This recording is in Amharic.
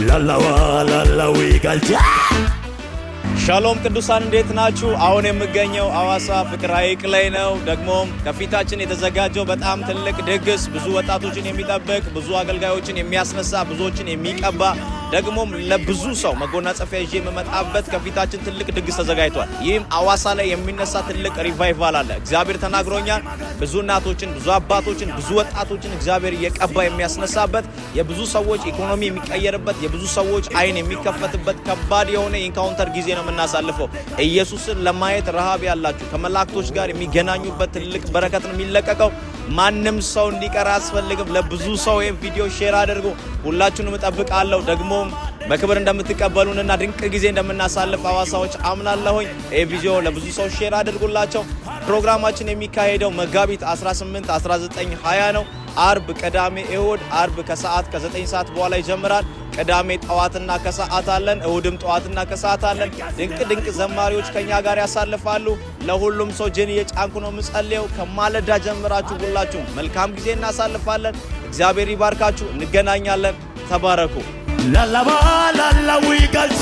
ላላዊ ጋልቻ ሻሎም ቅዱሳን እንዴት ናችሁ? አሁን የምገኘው አዋሳ ፍቅር ሐይቅ ላይ ነው። ደግሞም ከፊታችን የተዘጋጀው በጣም ትልቅ ድግስ ብዙ ወጣቶችን የሚጠብቅ ብዙ አገልጋዮችን የሚያስነሳ ብዙዎችን የሚቀባ ደግሞም ለብዙ ሰው መጎናጸፊያ ይዤ የምመጣበት ከፊታችን ትልቅ ድግስ ተዘጋጅቷል። ይህም አዋሳ ላይ የሚነሳ ትልቅ ሪቫይቫል አለ። እግዚአብሔር ተናግሮኛል። ብዙ እናቶችን፣ ብዙ አባቶችን፣ ብዙ ወጣቶችን እግዚአብሔር እየቀባ የሚያስነሳበት የብዙ ሰዎች ኢኮኖሚ የሚቀየርበት የብዙ ሰዎች አይን የሚከፈትበት ከባድ የሆነ ኢንካውንተር ጊዜ ነው የምናሳልፈው። ኢየሱስን ለማየት ረሃብ ያላችሁ ከመላእክቶች ጋር የሚገናኙበት ትልቅ በረከት ነው የሚለቀቀው። ማንም ሰው እንዲቀር አያስፈልግም። ለብዙ ሰው ይሄን ቪዲዮ ሼር አድርጉ። ሁላችሁንም እጠብቃለሁ። ደግሞ በክብር እንደምትቀበሉንና ድንቅ ጊዜ እንደምናሳልፍ አዋሳዎች አምናለሁኝ። ይሄ ቪዲዮ ለብዙ ሰው ሼር አድርጉላቸው። ፕሮግራማችን የሚካሄደው መጋቢት 18፣ 19፣ 20 ነው። አርብ፣ ቅዳሜ፣ እሁድ። አርብ ከሰዓት ከ9 ሰዓት በኋላ ይጀምራል። ቅዳሜ ጠዋትና ከሰዓት አለን። እሁድም ጠዋትና ከሰዓት አለን። ድንቅ ዘማሪዎች ከኛ ጋር ያሳልፋሉ። ለሁሉም ሰው ጀን የጫንኩ ነው የምጸልየው። ከማለዳ ጀምራችሁ ሁላችሁም መልካም ጊዜ እናሳልፋለን። እግዚአብሔር ይባርካችሁ። እንገናኛለን። ተባረኩ። ላላዊ ጋልቻ